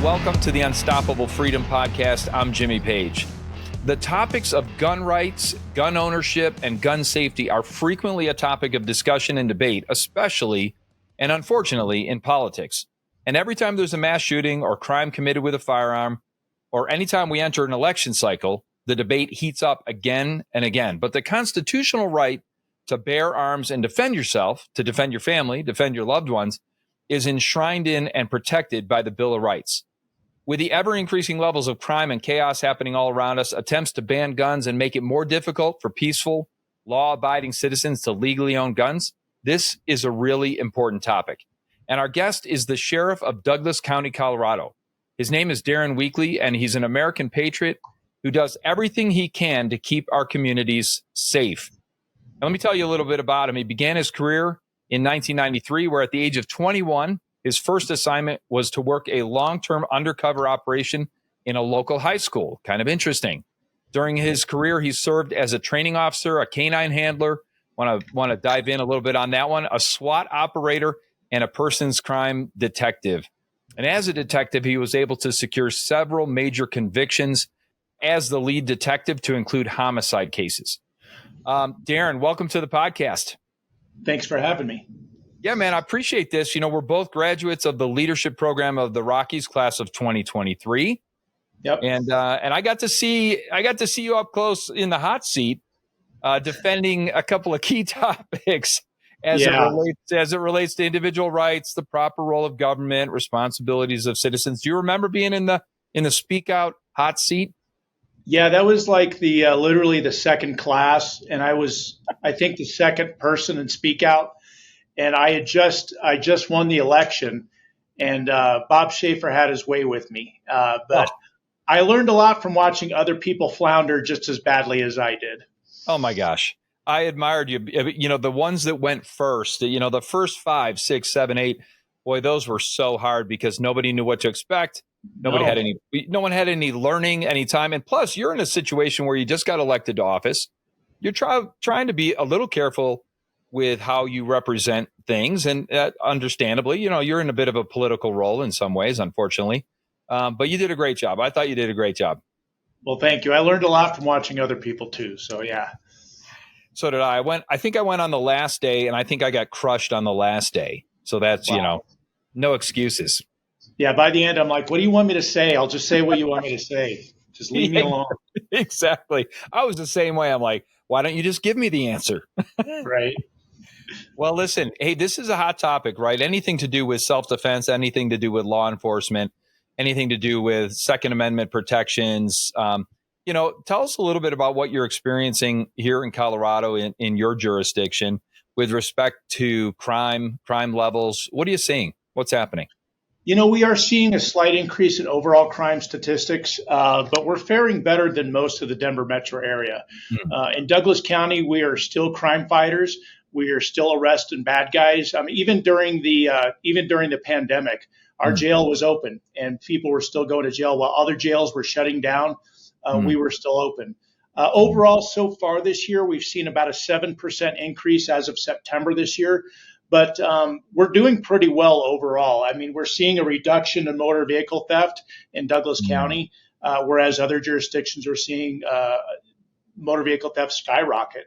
Welcome to the Unstoppable Freedom Podcast. I'm Jimmy Page. The topics of gun rights, gun ownership, and gun safety are frequently a topic of discussion and debate, especially and unfortunately in politics. And every time there's a mass shooting or crime committed with a firearm, or anytime we enter an election cycle, the debate heats up again and again. But the constitutional right to bear arms and defend yourself, to defend your family, defend your loved ones, is enshrined in and protected by the Bill of Rights. With the ever-increasing levels of crime and chaos happening all around us, attempts to ban guns and make it more difficult for peaceful, law-abiding citizens to legally own guns, this is a really important topic. And our guest is the sheriff of Douglas County, Colorado. His name is DARREN Weekly, and he's an American patriot who does everything he can to keep our communities safe. Now, let me tell you a little bit about him. He began his career in 1993, where at the age of 21, his first assignment was to work a long-term undercover operation in a local high school. Kind of interesting. During his career, he served as a training officer, a canine handler. Want to dive in a little bit on that one. A SWAT operator and a persons crime detective. And as a detective, he was able to secure several major convictions as the lead detective, to include homicide cases. DARREN, welcome to the podcast. Thanks for having me. Yeah, man, I appreciate this. You know, we're both graduates of the leadership program of the Rockies class of 2023. Yep. And I got to see you up close in the hot seat, defending a couple of key topics as it relates to individual rights, the proper role of government, responsibilities of citizens. Do you remember being in the speak out hot seat? Yeah, that was like the literally the second class, and I think the second person in speak out. And I just won the election, and Bob Schaefer had his way with me. But I learned a lot from watching other people flounder just as badly as I did. Oh my gosh. I admired you. You know, the ones that went first, you know, the first 5, 6, 7, 8, boy, those were so hard because nobody knew what to expect. No one had any learning, any time. And plus, you're in a situation where you just got elected to office. You're trying to be a little careful with how you represent things. And understandably, you know, you're in a bit of a political role in some ways, unfortunately. But you did a great job. I thought you did a great job. Well, thank you. I learned a lot from watching other people too. So, yeah. So did I. I think I went on the last day, and I think I got crushed on the last day. So that's, wow. You know, no excuses. Yeah. By the end, I'm like, what do you want me to say? I'll just say what you want me to say. Just leave me alone. Exactly. I was the same way. I'm like, why don't you just give me the answer? Right. Well, listen, hey, this is a hot topic, right? Anything to do with self-defense, anything to do with law enforcement, anything to do with Second Amendment protections. You know, tell us a little bit about what you're experiencing here in Colorado in your jurisdiction with respect to crime levels. What are you seeing? What's happening? You know, we are seeing a slight increase in overall crime statistics, but we're faring better than most of the Denver metro area. In Douglas County, we are still crime fighters. We are still arresting bad guys. I mean, even during the pandemic, our jail was open and people were still going to jail while other jails were shutting down. We were still open. Overall, so far this year, we've seen about a 7% increase as of September this year. But we're doing pretty well overall. I mean, we're seeing a reduction in motor vehicle theft in Douglas County, whereas other jurisdictions are seeing motor vehicle theft skyrocket.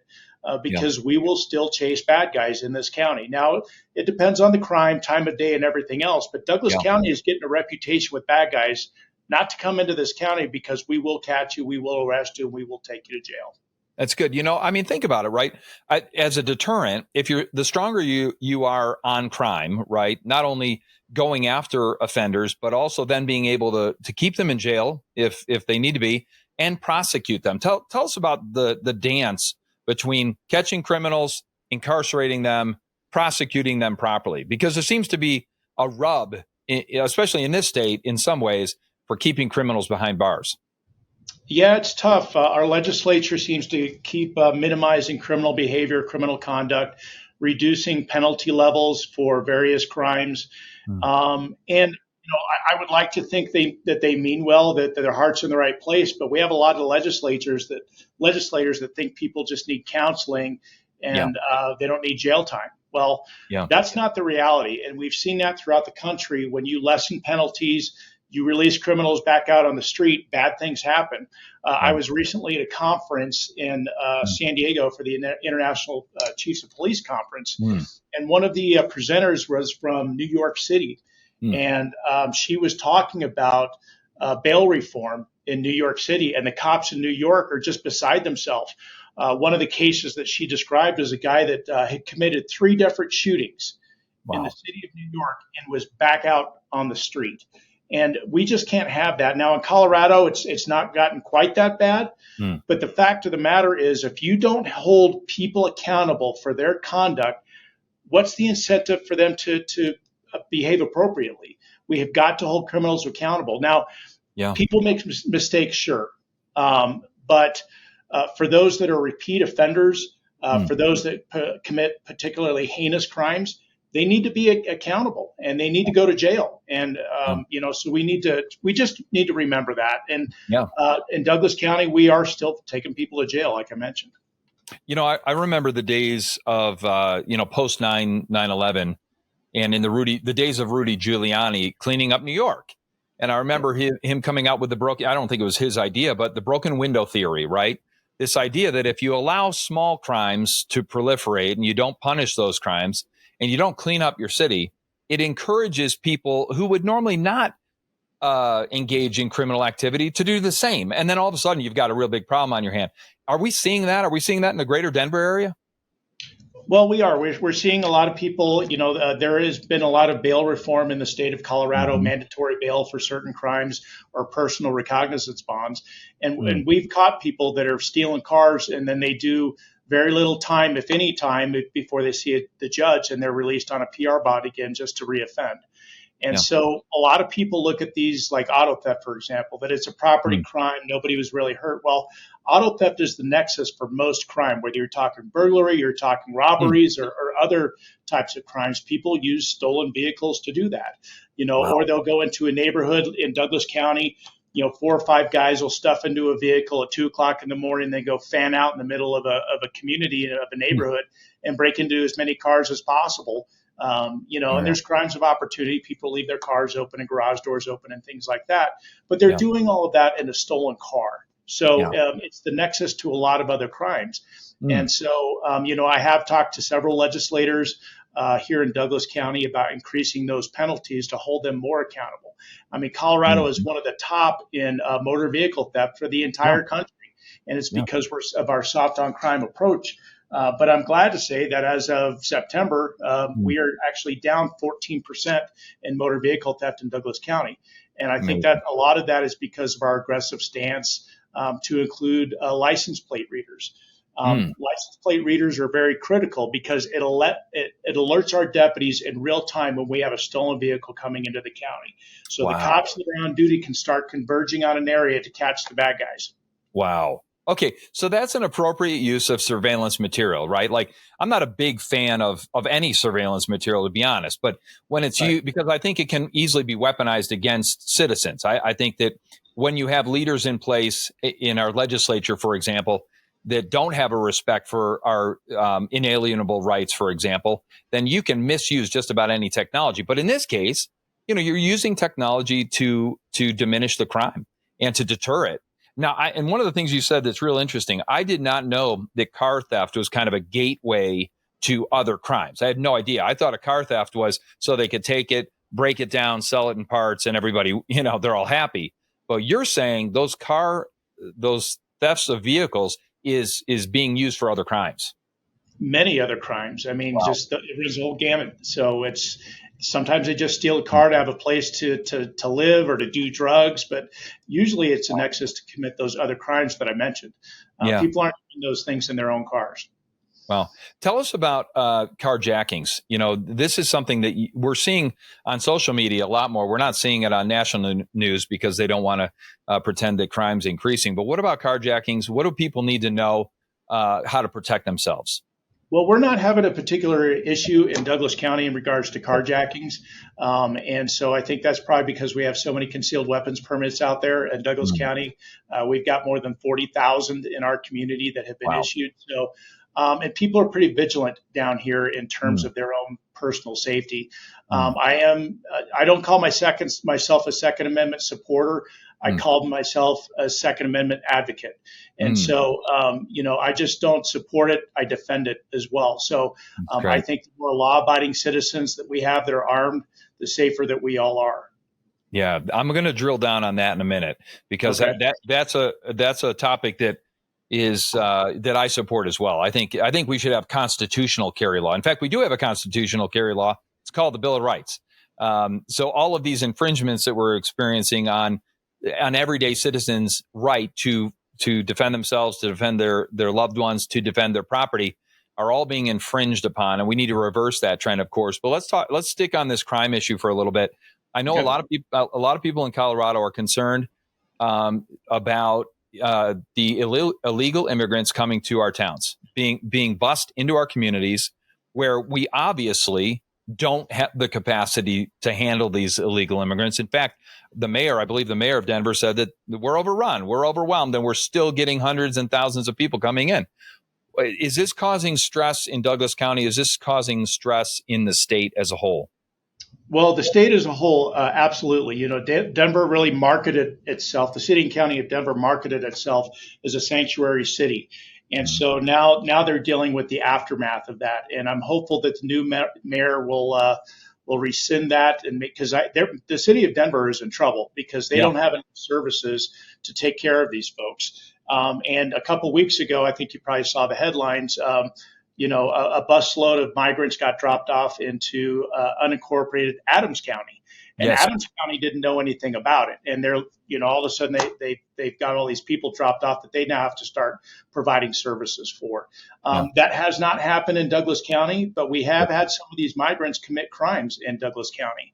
Because we will still chase bad guys in this county. Now, it depends on the crime, time of day, and everything else. But Douglas County is getting a reputation with bad guys not to come into this county because we will catch you, we will arrest you, and we will take you to jail. That's good. You know, I mean, think about it, right? As a deterrent, the stronger you are on crime, right? Not only going after offenders, but also then being able to keep them in jail if they need to be and prosecute them. Tell us about the dance between catching criminals, incarcerating them, prosecuting them properly, because there seems to be a rub, especially in this state, in some ways, for keeping criminals behind bars. Yeah, it's tough. Our legislature seems to keep minimizing criminal behavior, criminal conduct, reducing penalty levels for various crimes. And you know, I would like to think that they mean well, that their heart's in the right place. But we have a lot of legislators that think people just need counseling and they don't need jail time. Well, that's not the reality. And we've seen that throughout the country. When you lessen penalties, You release criminals back out on the street, bad things happen. I was recently at a conference in San Diego for the International Chiefs of Police Conference, and one of the presenters was from New York City, and she was talking about bail reform in New York City, and the cops in New York are just beside themselves. One of the cases that she described was a guy that had committed 3 different shootings in the city of New York and was back out on the street. And we just can't have that. Now in Colorado, it's not gotten quite that bad. But the fact of the matter is, if you don't hold people accountable for their conduct, what's the incentive for them to behave appropriately? We have got to hold criminals accountable. Now, people make mistakes, sure. But for those that are repeat offenders, for those that commit particularly heinous crimes, they need to be accountable and they need to go to jail. And, so we just need to remember that. And in Douglas County, we are still taking people to jail, like I mentioned. I remember the days of, post 9/11 and in the days of Rudy Giuliani cleaning up New York. And I remember him coming out with I don't think it was his idea, but the broken window theory, right? This idea that if you allow small crimes to proliferate and you don't punish those crimes and you don't clean up your city, it encourages people who would normally not engage in criminal activity to do the same. And then all of a sudden you've got a real big problem on your hand. Are we seeing that? Are we seeing that in the greater Denver area? Well, we are. We're seeing a lot of people, there has been a lot of bail reform in the state of Colorado, mandatory bail for certain crimes or personal recognizance bonds. And we've caught people that are stealing cars and then they do very little time, if any time, before they see the judge and they're released on a PR bond again just to reoffend. And so a lot of people look at these like auto theft, for example, that it's a property crime. Nobody was really hurt. Well, auto theft is the nexus for most crime, whether you're talking burglary, you're talking robberies or other types of crimes. People use stolen vehicles to do that, or they'll go into a neighborhood in Douglas County. 4 or 5 guys will stuff into a vehicle at 2:00 in the morning. They go fan out in the middle of a community, of a neighborhood, and break into as many cars as possible. And there's crimes of opportunity. People leave their cars open and garage doors open and things like that. But they're doing all of that in a stolen car. So it's the nexus to a lot of other crimes. And so, I have talked to several legislators here in Douglas County about increasing those penalties to hold them more accountable. I mean, Colorado is one of the top in motor vehicle theft for the entire country. And it's because of our soft on crime approach. But I'm glad to say that as of September, we are actually down 14% in motor vehicle theft in Douglas County. And I think that a lot of that is because of our aggressive stance to include license plate readers. License plate readers are very critical because it alerts our deputies in real time when we have a stolen vehicle coming into the county. So the cops that are on duty can start converging on an area to catch the bad guys. Wow. Okay, so that's an appropriate use of surveillance material, right? Like, I'm not a big fan of any surveillance material, to be honest, but when it's used, because I think it can easily be weaponized against citizens. I think that when you have leaders in place in our legislature, for example, that don't have a respect for our inalienable rights, for example, then you can misuse just about any technology. But in this case, you're using technology to diminish the crime and to deter it. Now, and one of the things you said that's real interesting, I did not know that car theft was kind of a gateway to other crimes. I had no idea. I thought a car theft was so they could take it, break it down, sell it in parts, and everybody, they're all happy. But you're saying those thefts of vehicles is being used for other crimes. Many other crimes. I mean, just the whole gamut. So sometimes they just steal a car to have a place to live or to do drugs, but usually it's a nexus to commit those other crimes that I mentioned. People aren't doing those things in their own cars. Well, tell us about carjackings. This is something that we're seeing on social media a lot more. We're not seeing it on national news because they don't want to pretend that crime's increasing. But what about carjackings? What do people need to know how to protect themselves? Well, we're not having a particular issue in Douglas County in regards to carjackings. And so I think that's probably because we have so many concealed weapons permits out there in Douglas County. We've got more than 40,000 in our community that have been issued. So And people are pretty vigilant down here in terms of their own personal safety. I don't call myself a Second Amendment supporter. I call myself a Second Amendment advocate. And so, I just don't support it. I defend it as well. So I think the more law-abiding citizens that we have that are armed, the safer that we all are. Yeah, I'm going to drill down on that in a minute, because that's a topic that is that I support as well. I think we should have constitutional carry law. In fact, we do have a constitutional carry law. It's called the Bill of Rights. So all of these infringements that we're experiencing on everyday citizens' right to defend themselves, to defend their loved ones, to defend their property, are all being infringed upon, and we need to reverse that trend, of course. But let's stick on this crime issue for a little bit. I know a lot of people in Colorado are concerned about the illegal immigrants coming to our towns, being bussed into our communities, where we obviously don't have the capacity to handle these illegal immigrants. In fact, I believe the mayor of Denver said that we're overrun, we're overwhelmed, and we're still getting hundreds and thousands of people coming in. Is this causing stress in Douglas County? Is this causing stress in the state as a whole? Well, the state as a whole, absolutely. Denver really marketed itself. The city and county of Denver marketed itself as a sanctuary city. And so now they're dealing with the aftermath of that. And I'm hopeful that the new mayor will rescind that, and because the city of Denver is in trouble because they don't have enough services to take care of these folks. And a couple of weeks ago, I think you probably saw the headlines. A busload of migrants got dropped off into unincorporated Adams County, and Adams County didn't know anything about it. And they're, all of a sudden they've got all these people dropped off that they now have to start providing services for. That has not happened in Douglas County, but we have had some of these migrants commit crimes in Douglas County.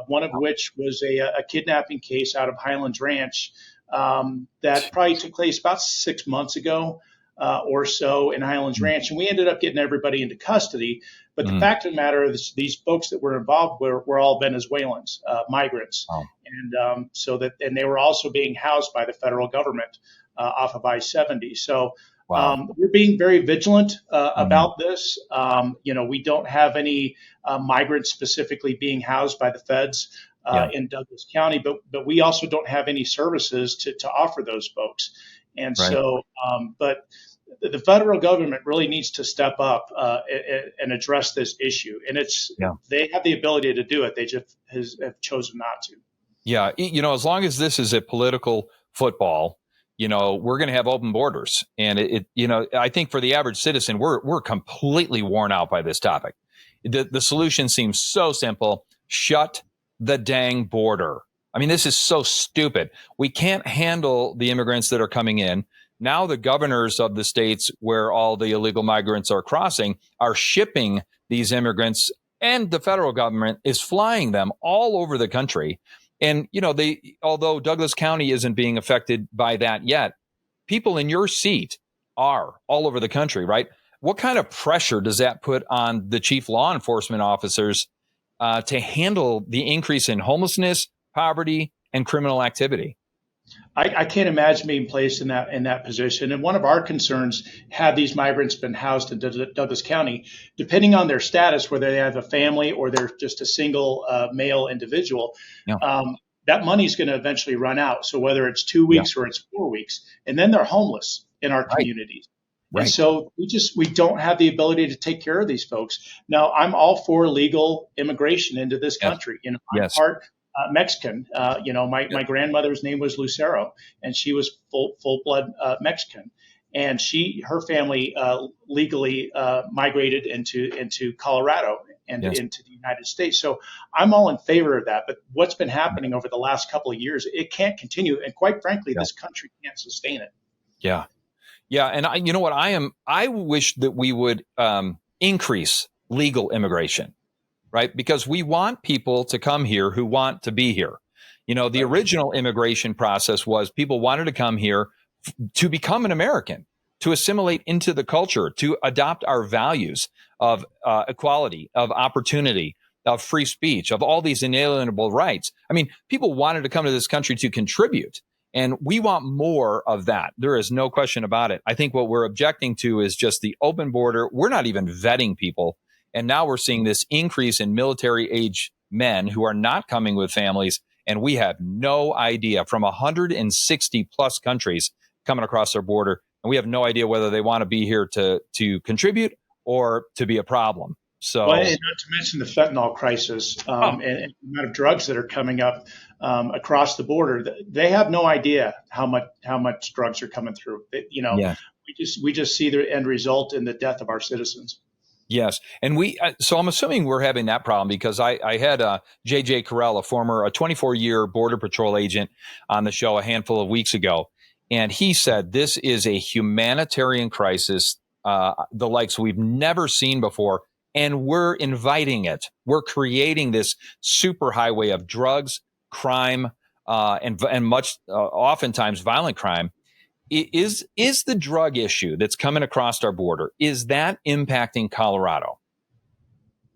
One of which was a kidnapping case out of Highlands Ranch that probably took place about 6 months ago. Or so in Highlands Ranch, and we ended up getting everybody into custody. But the fact of the matter is, these folks that were involved were all Venezuelans, migrants, and they were also being housed by the federal government off of I-70. So we're being very vigilant about this. We don't have any migrants specifically being housed by the feds in Douglas County, but we also don't have any services to offer those folks. And so, but the federal government really needs to step up and address this issue. And they have the ability to do it. They just have chosen not to. Yeah. As long as this is a political football, we're going to have open borders. And I think for the average citizen, we're completely worn out by this topic. The solution seems so simple. Shut the dang border. I mean, this is so stupid. We can't handle the immigrants that are coming in. Now the governors of the states where all the illegal migrants are crossing are shipping these immigrants, and the federal government is flying them all over the country. And, although Douglas County isn't being affected by that yet, people in your seat are all over the country, right? What kind of pressure does that put on the chief law enforcement officers to handle the increase in homelessness, poverty, and criminal activity? I can't imagine being placed in that position. And one of our concerns, had these migrants been housed in Douglas County, depending on their status, whether they have a family or they're just a single male individual, that money is going to eventually run out. So whether it's 2 weeks or it's 4 weeks, and then they're homeless in our communities. Right. And so we don't have the ability to take care of these folks. Now, I'm all for legal immigration into this country. I'm part Mexican. My grandmother's name was Lucero, and she was full blood Mexican. And her family legally migrated into Colorado and into the United States. So I'm all in favor of that. But what's been happening over the last couple of years, it can't continue. And quite frankly, this country can't sustain it. Yeah. Yeah. And I wish that we would increase legal immigration, right? Because we want people to come here who want to be here. The original immigration process was people wanted to come here to become an American, to assimilate into the culture, to adopt our values of equality, of opportunity, of free speech, of all these inalienable rights. I mean, people wanted to come to this country to contribute. And we want more of that. There is no question about it. I think what we're objecting to is just the open border. We're not even vetting people. And now we're seeing this increase in military age men who are not coming with families. And we have no idea, from 160 plus countries coming across our border. And we have no idea whether they want to be here to contribute or to be a problem. So, well, and not to mention the fentanyl crisis and the amount of drugs that are coming up across the border. They have no idea how much drugs are coming through. Yeah. We just see the end result in the death of our citizens. Yes. And so I'm assuming we're having that problem because I had J.J. Carell, a 24-year Border Patrol agent, on the show a handful of weeks ago. And he said this is a humanitarian crisis, the likes we've never seen before. And we're inviting it. We're creating this superhighway of drugs, crime, and much oftentimes violent crime. Is the drug issue that's coming across our border, is that impacting Colorado?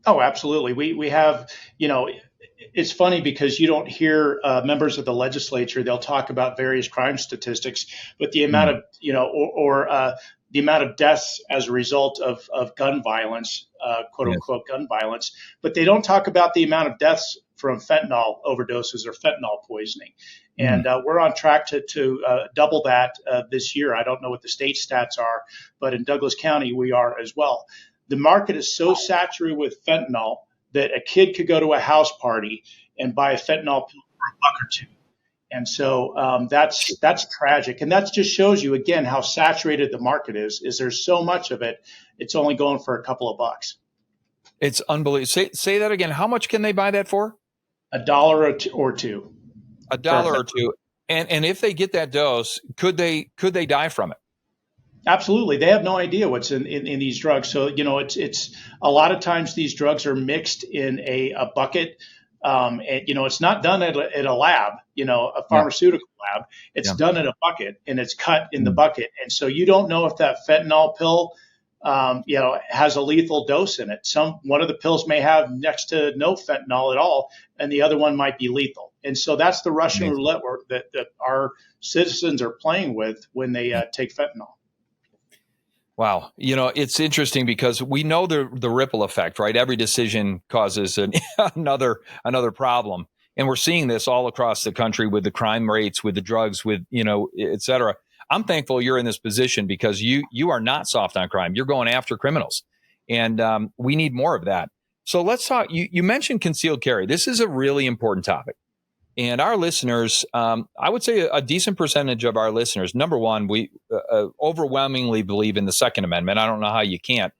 Oh, absolutely. We have, it's funny because you don't hear members of the legislature. They'll talk about various crime statistics, but the amount of, the amount of deaths as a result of gun violence, quote unquote gun violence, but they don't talk about the amount of deaths from fentanyl overdoses or fentanyl poisoning. And we're on track to double that this year. I don't know what the state stats are, but in Douglas County, we are as well. The market is so saturated with fentanyl that a kid could go to a house party and buy a fentanyl pill for $1 or $2. And so that's tragic. And that just shows you, again, how saturated the market is there's so much of it. It's only going for a couple of bucks. It's unbelievable. Say that again. How much can they buy that for? $1 or $2. $1 or $2. And if they get that dose, could they die from it? Absolutely. They have no idea what's in these drugs. So, it's a lot of times these drugs are mixed in a bucket. And, it's not done at a lab, a pharmaceutical lab. It's done in a bucket and it's cut in the bucket. And so you don't know if that fentanyl pill, has a lethal dose in it. One of the pills may have next to no fentanyl at all, and the other one might be lethal. And so that's the Russian roulette that our citizens are playing with when they take fentanyl. Wow. It's interesting because we know the ripple effect, right? Every decision causes another problem. And we're seeing this all across the country with the crime rates, with the drugs, with, et cetera. I'm thankful you're in this position because you are not soft on crime. You're going after criminals. And we need more of that. So let's talk. You mentioned concealed carry. This is a really important topic. And our listeners, I would say a decent percentage of our listeners, number one, we overwhelmingly believe in the Second Amendment. I don't know how you can't,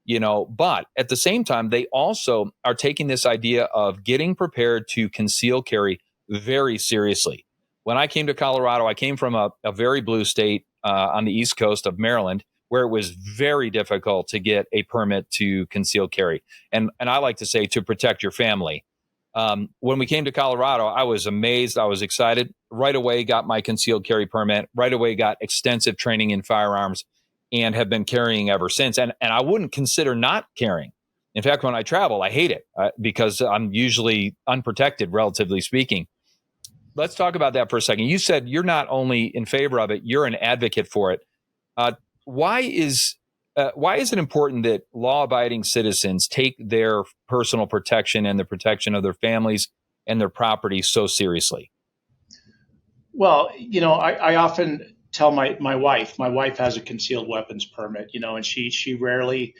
but at the same time, they also are taking this idea of getting prepared to conceal carry very seriously. When I came to Colorado, I came from a very blue state on the East Coast of Maryland, where it was very difficult to get a permit to conceal carry. And I like to say to protect your family. When we came to Colorado, I was amazed. I was excited. Right away, got my concealed carry permit. Right away, got extensive training in firearms and have been carrying ever since. And I wouldn't consider not carrying. In fact, when I travel, I hate it because I'm usually unprotected, relatively speaking. Let's talk about that for a second. You said you're not only in favor of it, you're an advocate for it. Why is it important that law-abiding citizens take their personal protection and the protection of their families and their property so seriously? Well, I often tell my wife has a concealed weapons permit, and she rarely,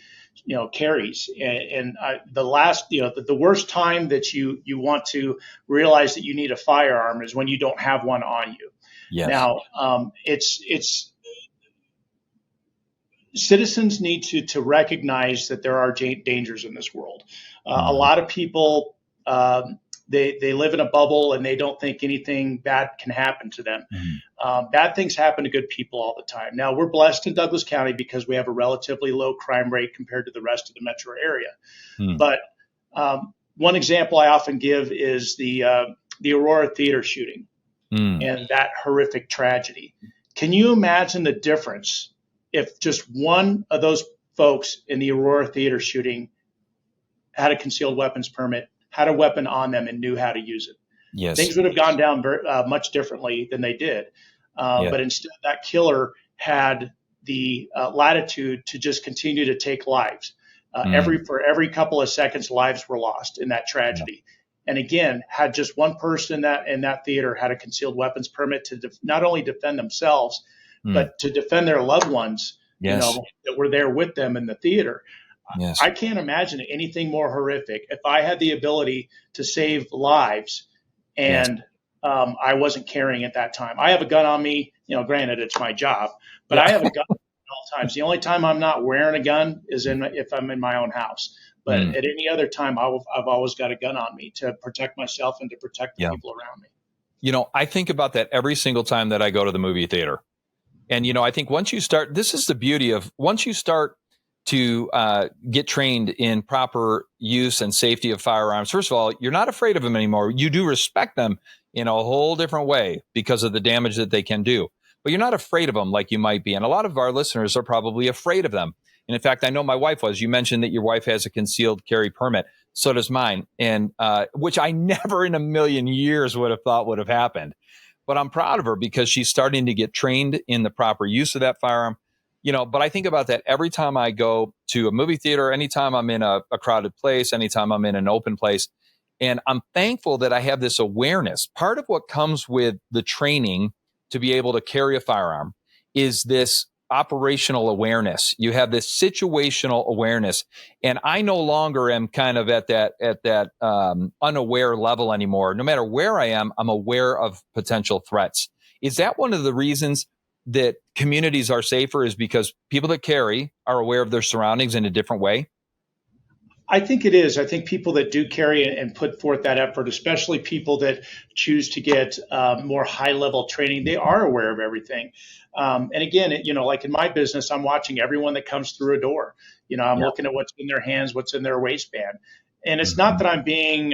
carries. And the worst time that you want to realize that you need a firearm is when you don't have one on you. Yes. Now, it's citizens need to recognize that there are dangers in this world. A lot of people, they live in a bubble and they don't think anything bad can happen to them. Bad things happen to good people all the time. Now, we're blessed in Douglas County because we have a relatively low crime rate compared to the rest of the metro area. But one example I often give is the Aurora Theater shooting and that horrific tragedy. Can you imagine the difference if just one of those folks in the Aurora Theater shooting had a concealed weapons permit, had a weapon on them, and knew how to use it? Yes. things would have gone down much differently than they did. Yeah. But instead, that killer had the latitude to just continue to take lives. Mm. For every couple of seconds, lives were lost in that Yeah. tragedy. And again, had just one person in that theater had a concealed weapons permit to not only defend themselves, Mm. but to defend their loved ones, Yes. that were there with them in the theater. Yes. I can't imagine anything more horrific. If I had the ability to save lives Yes. and I wasn't carrying at that time. I have a gun on me. Granted, it's my job, but I Yeah. have a gun at all times. The only time I'm not wearing a gun is if I'm in my own house. But Mm. at any other time, I've always got a gun on me to protect myself and to protect the Yeah. people around me. I think about that every single time that I go to the movie theater. And, I think once you start, this is the beauty of once you start to get trained in proper use and safety of firearms. First of all, you're not afraid of them anymore. You do respect them in a whole different way because of the damage that they can do. But you're not afraid of them like you might be. And a lot of our listeners are probably afraid of them. And in fact, I know my wife was. You mentioned that your wife has a concealed carry permit. So does mine. And which I never in a million years would have thought would have happened. But I'm proud of her because she's starting to get trained in the proper use of that firearm. But I think about that every time I go to a movie theater, anytime I'm in a crowded place, anytime I'm in an open place. And I'm thankful that I have this awareness. Part of what comes with the training to be able to carry a firearm is this operational awareness. You have this situational awareness. And I no longer am kind of at that unaware level anymore. No matter where I am, I'm aware of potential threats. Is that one of the reasons that communities are safer, is because people that carry are aware of their surroundings in a different way? I think it is. I think people that do carry and put forth that effort, especially people that choose to get more high level training, they are aware of everything. And again, like in my business, I'm watching everyone that comes through a door. I'm Yeah. looking at what's in their hands, what's in their waistband. And it's not Mhm. that I'm being,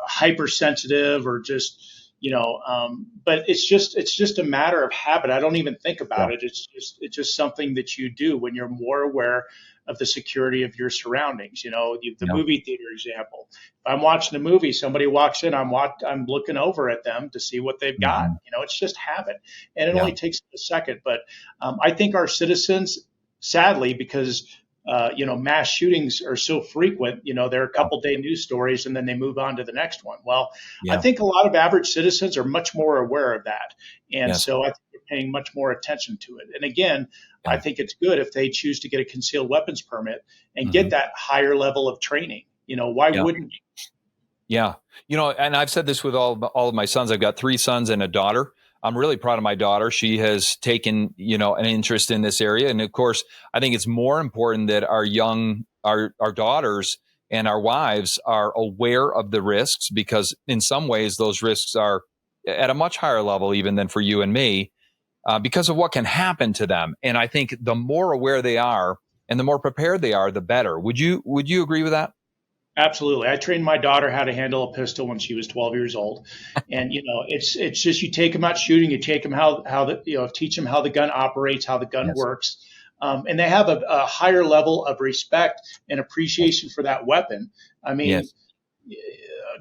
hypersensitive or just, but it's just a matter of habit. I don't even think Yeah. about it. It's just something that you do when you're more aware of the security of your surroundings. The Yeah. movie theater example. If I'm watching a movie, somebody walks in, I'm looking over at them to see what they've got. Mhm. It's just habit, and it Yeah. only takes a second. But I think our citizens, sadly, because mass shootings are so frequent. They're a Yeah. couple day news stories and then they move on to the next one. Well, I Yeah. think a lot of average citizens are much more aware of that. And Yes. so I think they're paying much more attention to it. And again, I Yeah. think it's good if they choose to get a concealed weapons permit and Mhm. get that higher level of training. Why Yeah. wouldn't you? Yeah. And I've said this with all of my sons. I've got 3 sons and a daughter. I'm really proud of my daughter. She has taken, an interest in this area. And of course, I think it's more important that our daughters and our wives are aware of the risks, because in some ways those risks are at a much higher level even than for you and me, because of what can happen to them. And I think the more aware they are and the more prepared they are, the better. Would you agree with that? Absolutely. I trained my daughter how to handle a pistol when she was 12 years old. And, it's just, you take them out shooting, you take them teach them how the gun operates, how the gun Yes. works. And they have a higher level of respect and appreciation for that weapon. I mean, Yes.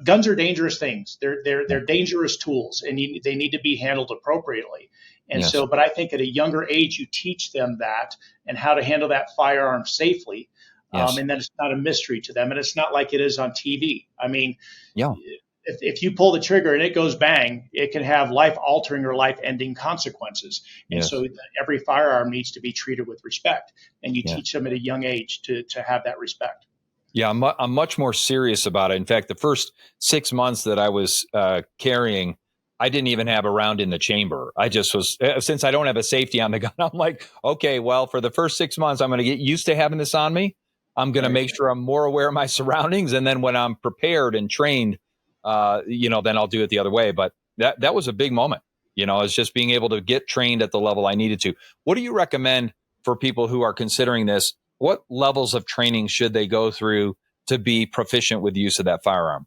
guns are dangerous things. They're Yeah. dangerous tools, and they need to be handled appropriately. And Yes. so, but I think at a younger age, you teach them that and how to handle that firearm safely. Yes. And then it's not a mystery to them, and it's not like it is on TV. I mean, Yeah. if you pull the trigger and it goes bang, it can have life altering or life ending consequences. And Yes. so every firearm needs to be treated with respect, and you Yeah. teach them at a young age to have that respect. Yeah, I'm much more serious about it. In fact, the first 6 months that I was carrying, I didn't even have a round in the chamber. I just was, since I don't have a safety on the gun, I'm like, okay, well, for the first 6 months, I'm going to get used to having this on me. I'm going to Right. make sure I'm more aware of my surroundings. And then when I'm prepared and trained, then I'll do it the other way. But that was a big moment. It's just being able to get trained at the level I needed to. What do you recommend for people who are considering this? What levels of training should they go through to be proficient with the use of that firearm?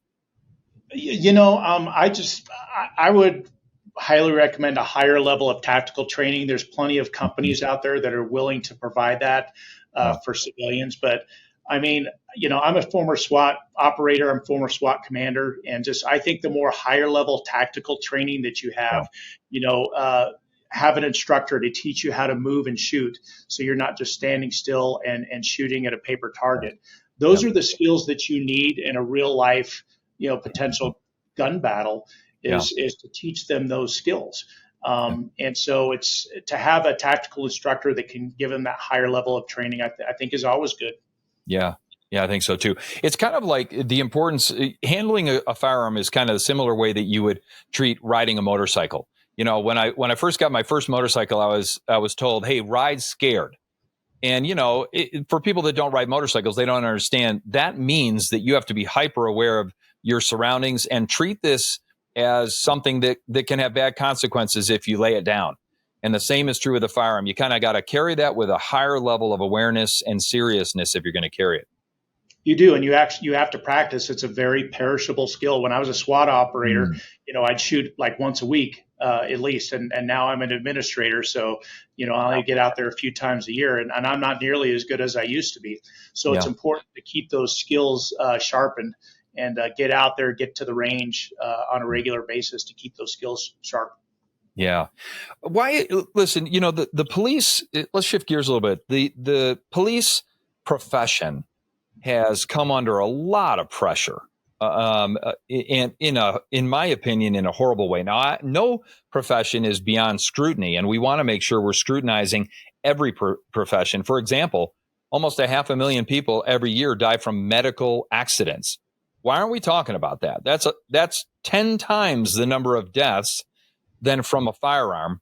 I would highly recommend a higher level of tactical training. There's plenty of companies out there that are willing to provide that Yeah. for civilians, but I mean, I'm a former SWAT operator, I'm a former SWAT commander, and I think the more higher level tactical training that you Yeah. have, have an instructor to teach you how to move and shoot, so you're not just standing still and shooting at a paper target. Those Yeah. are the skills that you need in a real life, potential gun battle, Yeah. is to teach them those skills. And so it's to have a tactical instructor that can give them that higher level of training, I think is always good. Yeah. Yeah, I think so too. It's kind of like the importance, handling a firearm is kind of a similar way that you would treat riding a motorcycle. When I first got my first motorcycle, I was told, "Hey, ride scared." And for people that don't ride motorcycles, they don't understand that means that you have to be hyper aware of your surroundings and treat this as something that can have bad consequences if you lay it down. And the same is true with a firearm. You kind of got to carry that with a higher level of awareness and seriousness if you're going to carry it. You do, and you have to practice. It's a very perishable skill. When I was a SWAT operator, I'd shoot like once a week at least, and now I'm an administrator, so I only get out there a few times a year, and I'm not nearly as good as I used to be. So it's important to keep those skills sharpened and get out there, get to the range on a regular basis to keep those skills sharp. Yeah. Why? Listen, the police. Let's shift gears a little bit. The police profession has come under a lot of pressure, in my opinion, in a horrible way. Now, no profession is beyond scrutiny, and we want to make sure we're scrutinizing every profession. For example, almost 500,000 people every year die from medical accidents. Why aren't we talking about that? That's 10 times the number of deaths than from a firearm.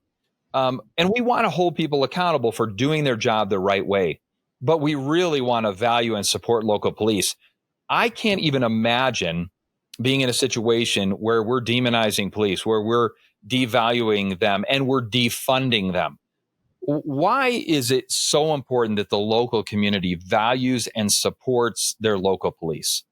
And we want to hold people accountable for doing their job the right way. But we really want to value and support local police. I can't even imagine being in a situation where we're demonizing police, where we're devaluing them and we're defunding them. Why is it so important that the local community values and supports their local police?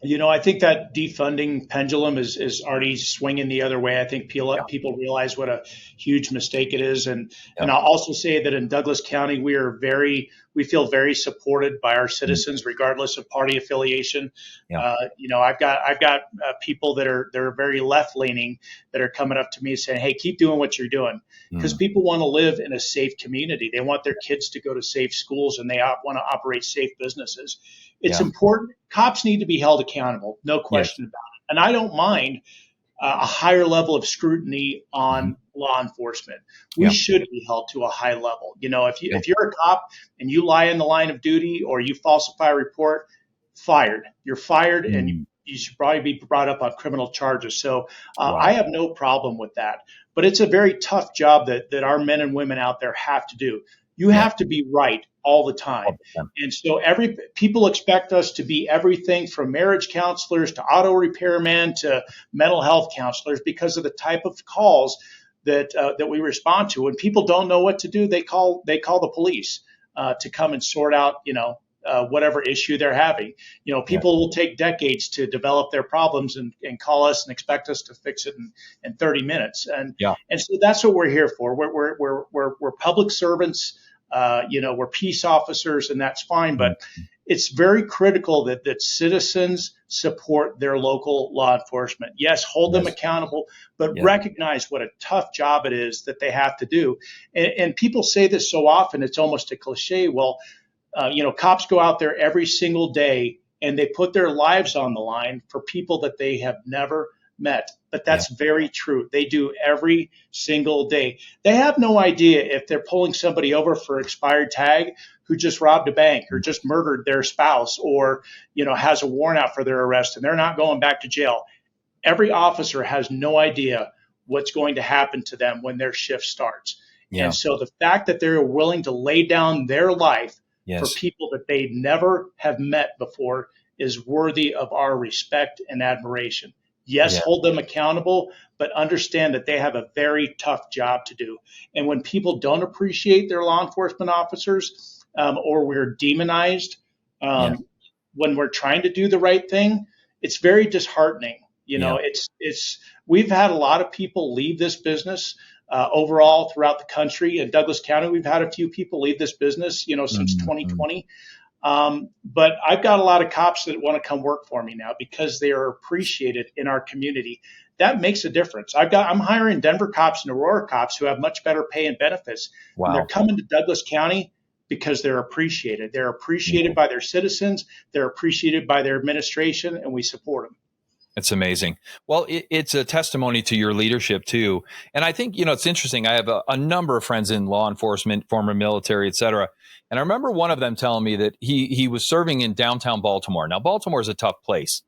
I think that defunding pendulum is already swinging the other way. I think people realize what a huge mistake it is. And I'll also say that in Douglas County, we feel very supported by our citizens, regardless of party affiliation. I've got people that are very left leaning that are coming up to me saying, "Hey, keep doing what you're doing," because people want to live in a safe community. They want their kids to go to safe schools, and they want to operate safe businesses. It's important. Cops need to be held accountable, no question about it. And I don't mind a higher level of scrutiny on law enforcement. We should be held to a high level. If you're a cop and you lie in the line of duty or you falsify a report, fired. You're fired, and you should probably be brought up on criminal charges. So I have no problem with that. But it's a very tough job that our men and women out there have to do. You have to be right all the time. And so people expect us to be everything from marriage counselors to auto repairmen to mental health counselors because of the type of calls that we respond to. When people don't know what to do, they call the police to come and sort out, whatever issue they're having. People will take decades to develop their problems and call us and expect us to fix it in 30 minutes. And so that's what we're here for. We're public servants. We're peace officers, and that's fine. But it's very critical that citizens support their local law enforcement. Yes, hold them accountable, but recognize what a tough job it is that they have to do. And people say this so often, it's almost a cliche. Well, cops go out there every single day and they put their lives on the line for people that they have never met. But that's very true. They do every single day. They have no idea if they're pulling somebody over for expired tag who just robbed a bank or just murdered their spouse or, has a warrant out for their arrest and they're not going back to jail. Every officer has no idea what's going to happen to them when their shift starts. And so the fact that they're willing to lay down their life for people that they never have met before is worthy of our respect and admiration. Yes, hold them accountable, but understand that they have a very tough job to do. And when people don't appreciate their law enforcement officers or we're demonized when we're trying to do the right thing, it's very disheartening. We've had a lot of people leave this business overall throughout the country. In Douglas County, we've had a few people leave this business, since 2020. But I've got a lot of cops that want to come work for me now because they are appreciated in our community. That makes a difference. I'm hiring Denver cops and Aurora cops who have much better pay and benefits. Wow. And they're coming to Douglas County because they're appreciated. They're appreciated by their citizens. They're appreciated by their administration, and we support them. It's amazing. Well, it's a testimony to your leadership too. And I think, it's interesting. I have a number of friends in law enforcement, former military, et cetera. And I remember one of them telling me that he was serving in downtown Baltimore. Now, Baltimore is a tough place.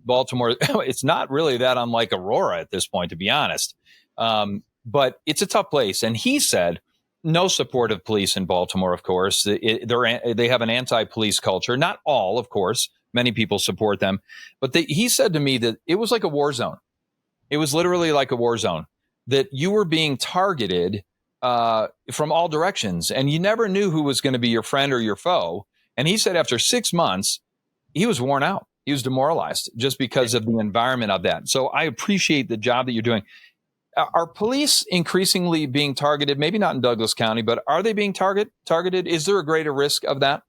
Baltimore, it's not really that unlike Aurora at this point, to be honest. But it's a tough place. And he said, no support of police in Baltimore, of course. They have an anti-police culture. Not all, of course. Many people support them. But he said to me that it was like a war zone. It was literally like a war zone, that you were being targeted from all directions, and you never knew who was going to be your friend or your foe. And he said after 6 months, he was worn out. He was demoralized just because of the environment of that. So I appreciate the job that you're doing. Are police increasingly being targeted? Maybe not in Douglas County, but are they being targeted? Is there a greater risk of that?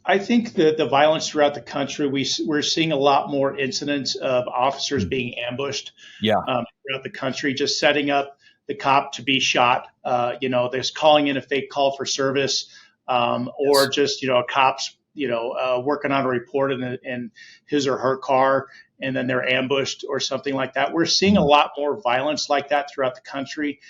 I think that the violence throughout the country, we're seeing a lot more incidents of officers being ambushed throughout the country, just setting up the cop to be shot. There's calling in a fake call for service, or just, cops, working on a report in his or her car, and then they're ambushed or something like that. We're seeing a lot more violence like that throughout the country.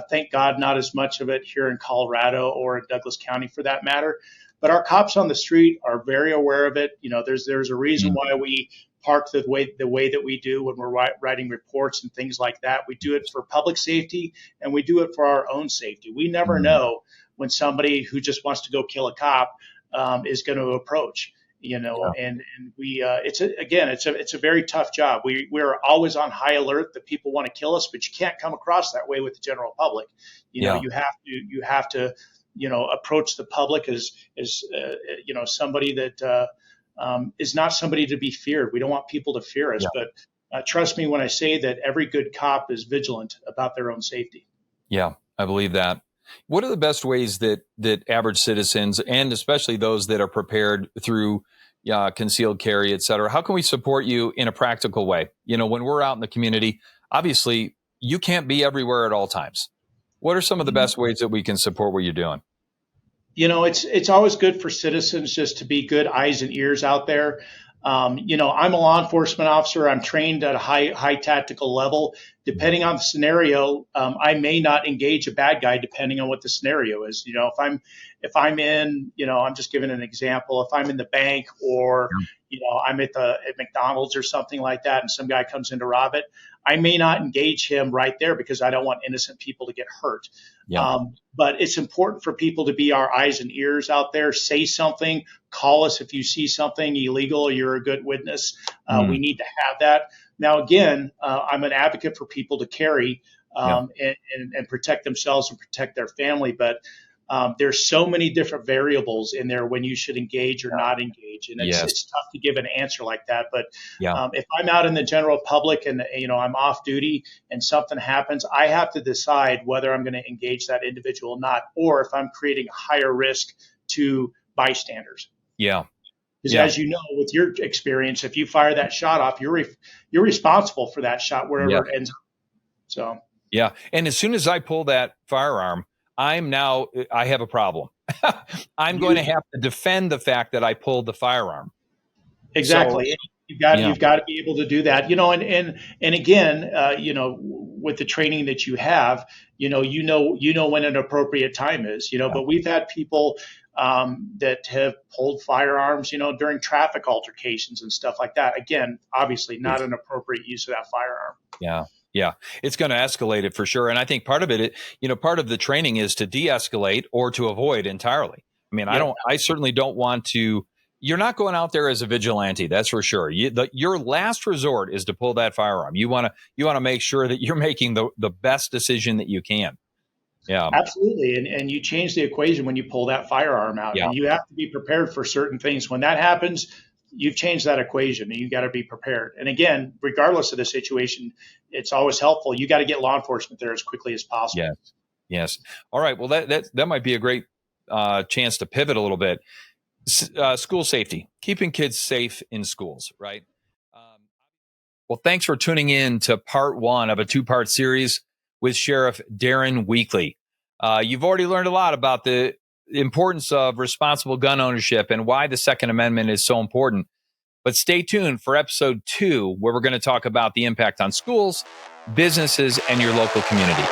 Thank God, not as much of it here in Colorado or in Douglas County for that matter. But our cops on the street are very aware of it. There's a reason why we park the way that we do when we're writing reports and things like that. We do it for public safety, and we do it for our own safety. We never know when somebody who just wants to go kill a cop is going to approach. And we it's a very tough job. We're always on high alert that people want to kill us, but you can't come across that way with the general public. You have to approach the public as somebody that is not somebody to be feared. We don't want people to fear us, but trust me when I say that every good cop is vigilant about their own safety. Yeah, I believe that. What are the best ways that average citizens, and especially those that are prepared through concealed carry, et cetera, how can we support you in a practical way? When we're out in the community, obviously you can't be everywhere at all times. What are some of the best ways that we can support what you're doing? It's always good for citizens just to be good eyes and ears out there. I'm a law enforcement officer. I'm trained at a high tactical level. Depending on the scenario, I may not engage a bad guy depending on what the scenario is. If I'm in, I'm just giving an example. If I'm in the bank or, I'm at McDonald's or something like that, and some guy comes in to rob it, I may not engage him right there because I don't want innocent people to get hurt. But it's important for people to be our eyes and ears out there. Say something, call us if you see something illegal, you're a good witness. We need to have that. Now, again, I'm an advocate for people to carry and protect themselves and protect their family. But there's so many different variables in there when you should engage or not engage. And it's tough to give an answer like that. But if I'm out in the general public and, I'm off duty and something happens, I have to decide whether I'm going to engage that individual or not, or if I'm creating a higher risk to bystanders. Yeah. Because as you know, with your experience, if you fire that shot off, you're responsible for that shot wherever it ends up. So. Yeah. And as soon as I pull that firearm, I have a problem. I'm going to have to defend the fact that I pulled the firearm. Exactly. So, you've got to be able to do that, and again, with the training that you have, you know when an appropriate time is, but we've had people that have pulled firearms, during traffic altercations and stuff like that. Again, obviously not an appropriate use of that firearm. Yeah, it's going to escalate it for sure. And I think part of it, part of the training is to de-escalate or to avoid entirely. I mean, I certainly don't want to. You're not going out there as a vigilante, that's for sure. Your last resort is to pull that firearm. You want to make sure that you're making the best decision that you can. Yeah, absolutely. And you change the equation when you pull that firearm out. And you have to be prepared for certain things. When that happens, you've changed that equation and you got to be prepared. And again, regardless of the situation, it's always helpful. You got to get law enforcement there as quickly as possible. Yes. All right. Well, that might be a great chance to pivot a little bit. School safety, keeping kids safe in schools, right? Well, thanks for tuning in to part one of a two-part series with Sheriff Darren Weekly. You've already learned a lot about the importance of responsible gun ownership and why the Second Amendment is so important. But stay tuned for episode 2, where we're going to talk about the impact on schools, businesses, and your local community.